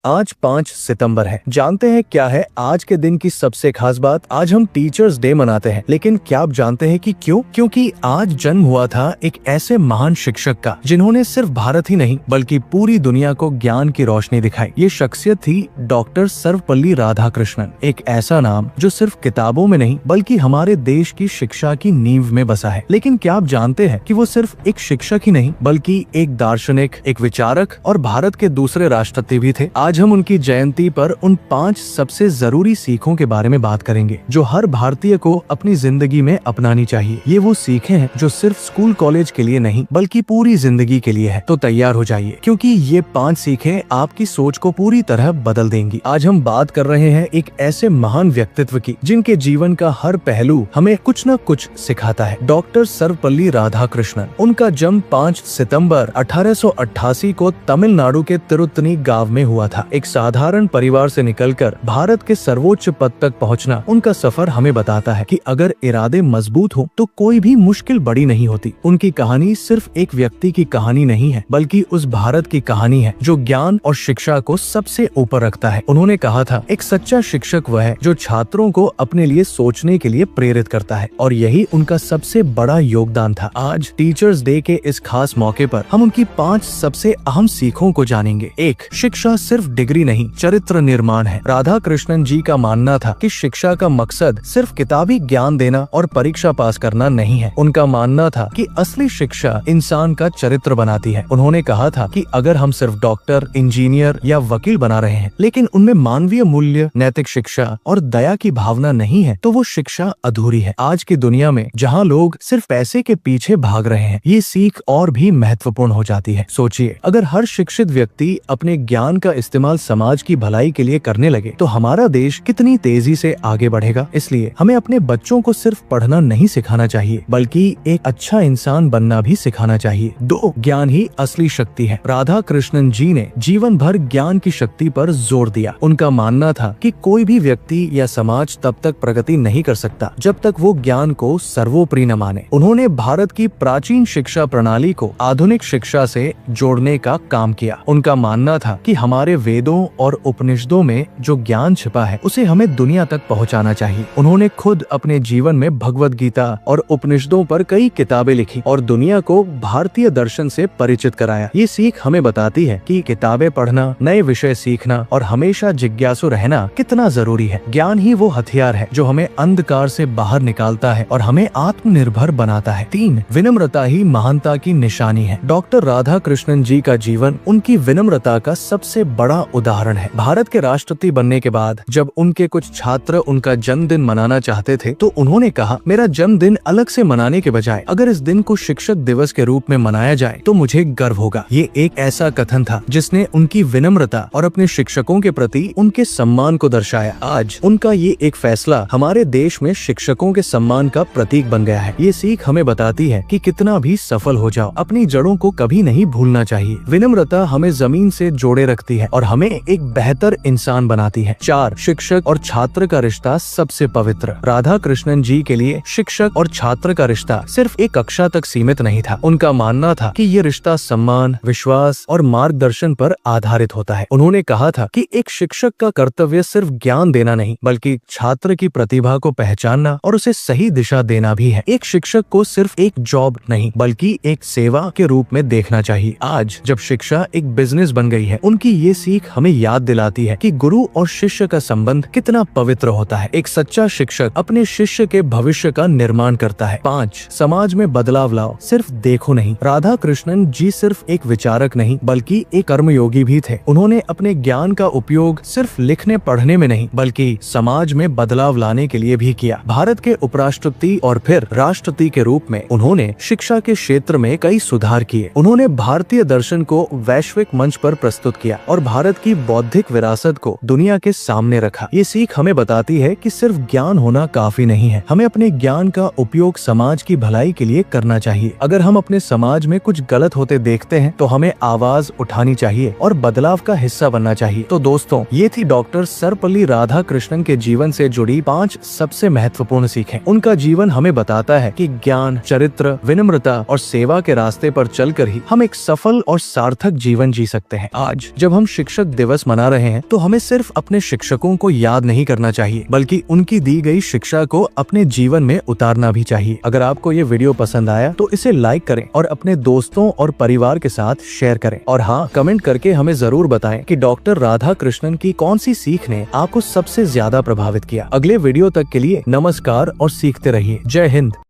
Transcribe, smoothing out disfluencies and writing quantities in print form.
आज 5 सितंबर है। जानते हैं क्या है आज के दिन की सबसे खास बात? आज हम टीचर्स डे मनाते हैं, लेकिन क्या आप जानते हैं कि क्यों? क्योंकि आज जन्म हुआ था एक ऐसे महान शिक्षक का जिन्होंने सिर्फ भारत ही नहीं बल्कि पूरी दुनिया को ज्ञान की रोशनी दिखाई। ये शख्सियत थी डॉक्टर सर्वपल्ली राधाकृष्णन। एक ऐसा नाम जो सिर्फ किताबों में नहीं बल्कि हमारे देश की शिक्षा की नींव में बसा है। लेकिन क्या आप जानते हैं कि वो सिर्फ एक शिक्षक ही नहीं बल्कि एक दार्शनिक, एक विचारक और भारत के दूसरे राष्ट्रपति भी थे। आज हम उनकी जयंती पर उन 5 सबसे जरूरी सीखों के बारे में बात करेंगे जो हर भारतीय को अपनी जिंदगी में अपनानी चाहिए। ये वो सीखें हैं जो सिर्फ स्कूल कॉलेज के लिए नहीं बल्कि पूरी जिंदगी के लिए है। तो तैयार हो जाइए, क्योंकि ये 5 सीखें आपकी सोच को पूरी तरह बदल देंगी। आज हम बात कर रहे हैं एक ऐसे महान व्यक्तित्व की जिनके जीवन का हर पहलू हमें कुछ न कुछ सिखाता है। डॉक्टर सर्वपल्ली राधाकृष्णन। उनका जन्म 5 सितंबर 1888 को तमिलनाडु के तिरुत्तनी गांव में हुआ था। एक साधारण परिवार से निकलकर भारत के सर्वोच्च पद तक पहुंचना उनका सफर हमें बताता है कि अगर इरादे मजबूत हो तो कोई भी मुश्किल बड़ी नहीं होती। उनकी कहानी सिर्फ एक व्यक्ति की कहानी नहीं है बल्कि उस भारत की कहानी है जो ज्ञान और शिक्षा को सबसे ऊपर रखता है। उन्होंने कहा था, एक सच्चा शिक्षक वह है जो छात्रों को अपने लिए सोचने के लिए प्रेरित करता है, और यही उनका सबसे बड़ा योगदान था। आज टीचर्स डे के इस खास मौके पर हम उनकी 5 सबसे अहम सीखों को जानेंगे। 1. शिक्षा सिर्फ डिग्री नहीं, चरित्र निर्माण है। राधाकृष्णन जी का मानना था कि शिक्षा का मकसद सिर्फ किताबी ज्ञान देना और परीक्षा पास करना नहीं है। उनका मानना था कि असली शिक्षा इंसान का चरित्र बनाती है। उन्होंने कहा था कि अगर हम सिर्फ डॉक्टर, इंजीनियर या वकील बना रहे हैं लेकिन उनमें मानवीय मूल्य, नैतिक शिक्षा और दया की भावना नहीं है तो वो शिक्षा अधूरी है। आज की दुनिया में जहाँ लोग सिर्फ पैसे के पीछे भाग रहे हैं, ये सीख और भी महत्वपूर्ण हो जाती है। सोचिए, अगर हर शिक्षित व्यक्ति अपने ज्ञान का इस्तेमाल समाज की भलाई के लिए करने लगे तो हमारा देश कितनी तेजी से आगे बढ़ेगा। इसलिए हमें अपने बच्चों को सिर्फ पढ़ना नहीं सिखाना चाहिए बल्कि एक अच्छा इंसान बनना भी सिखाना चाहिए। 2. ज्ञान ही असली शक्ति है। राधाकृष्णन जी ने जीवन भर ज्ञान की शक्ति पर जोर दिया। उनका मानना था कि कोई भी व्यक्ति या समाज तब तक प्रगति नहीं कर सकता जब तक वो ज्ञान को सर्वोपरि न माने। उन्होंने भारत की प्राचीन शिक्षा प्रणाली को आधुनिक शिक्षा से जोड़ने का काम किया। उनका मानना था कि हमारे वेदों और उपनिषदों में जो ज्ञान छिपा है उसे हमें दुनिया तक पहुंचाना चाहिए। उन्होंने खुद अपने जीवन में भगवद गीता और उपनिषदों पर कई किताबें लिखी और दुनिया को भारतीय दर्शन से परिचित कराया। ये सीख हमें बताती है कि किताबें पढ़ना, नए विषय सीखना और हमेशा जिज्ञासु रहना कितना जरूरी है। ज्ञान ही वो हथियार है जो हमें अंधकार से बाहर निकालता है और हमें आत्मनिर्भर बनाता है। 3. विनम्रता ही महानता की निशानी है। डॉक्टर राधाकृष्णन जी का जीवन उनकी विनम्रता का सबसे बड़ा उदाहरण है। भारत के राष्ट्रपति बनने के बाद जब उनके कुछ छात्र उनका जन्मदिन मनाना चाहते थे तो उन्होंने कहा, मेरा जन्मदिन अलग से मनाने के बजाय अगर इस दिन को शिक्षक दिवस के रूप में मनाया जाए तो मुझे गर्व होगा। ये एक ऐसा कथन था जिसने उनकी विनम्रता और अपने शिक्षकों के प्रति उनके सम्मान को दर्शाया। आज उनका ये एक फैसला हमारे देश में शिक्षकों के सम्मान का प्रतीक बन गया है। ये सीख हमें बताती है कि कितना भी सफल हो जाओ, अपनी जड़ों को कभी नहीं भूलना चाहिए। विनम्रता हमें जमीन से जोड़े रखती है और हमें एक बेहतर इंसान बनाती है। 4. शिक्षक और छात्र का रिश्ता सबसे पवित्र। राधाकृष्णन जी के लिए शिक्षक और छात्र का रिश्ता सिर्फ एक कक्षा तक सीमित नहीं था। उनका मानना था कि ये रिश्ता सम्मान, विश्वास और मार्गदर्शन पर आधारित होता है। उन्होंने कहा था कि एक शिक्षक का कर्तव्य सिर्फ ज्ञान देना नहीं बल्कि छात्र की प्रतिभा को पहचानना और उसे सही दिशा देना भी है। एक शिक्षक को सिर्फ एक जॉब नहीं बल्कि एक सेवा के रूप में देखना चाहिए। आज जब शिक्षा एक बिजनेस बन गई है, उनकी ये सीख हमें याद दिलाती है कि गुरु और शिष्य का संबंध कितना पवित्र होता है। एक सच्चा शिक्षक अपने शिष्य के भविष्य का निर्माण करता है। 5. समाज में बदलाव लाओ, सिर्फ देखो नहीं। राधाकृष्णन जी सिर्फ एक विचारक नहीं बल्कि एक कर्मयोगी भी थे। उन्होंने अपने ज्ञान का उपयोग सिर्फ लिखने पढ़ने में नहीं बल्कि समाज में बदलाव लाने के लिए भी किया। भारत के उपराष्ट्रपति और फिर राष्ट्रपति के रूप में उन्होंने शिक्षा के क्षेत्र में कई सुधार किए। उन्होंने भारतीय दर्शन को वैश्विक मंच पर प्रस्तुत किया और भारत की बौद्धिक विरासत को दुनिया के सामने रखा। ये सीख हमें बताती है कि सिर्फ ज्ञान होना काफी नहीं है, हमें अपने ज्ञान का उपयोग समाज की भलाई के लिए करना चाहिए। अगर हम अपने समाज में कुछ गलत होते देखते हैं तो हमें आवाज उठानी चाहिए और बदलाव का हिस्सा बनना चाहिए। तो दोस्तों, ये थी डॉक्टर सर्वपल्ली राधाकृष्णन के जीवन से जुड़ी 5 सबसे महत्वपूर्ण सीखें। उनका जीवन हमें बताता है कि ज्ञान, चरित्र, विनम्रता और सेवा के रास्ते पर चलकर ही हम एक सफल और सार्थक जीवन जी सकते हैं। आज जब हम शिक्षा शिक्षक दिवस मना रहे हैं तो हमें सिर्फ अपने शिक्षकों को याद नहीं करना चाहिए बल्कि उनकी दी गई शिक्षा को अपने जीवन में उतारना भी चाहिए। अगर आपको ये वीडियो पसंद आया तो इसे लाइक करें और अपने दोस्तों और परिवार के साथ शेयर करें। और हाँ, कमेंट करके हमें जरूर बताएं कि डॉक्टर राधाकृष्णन की कौन सी सीख ने आपको सबसे ज्यादा प्रभावित किया। अगले वीडियो तक के लिए नमस्कार और सीखते रहिए। जय हिंद।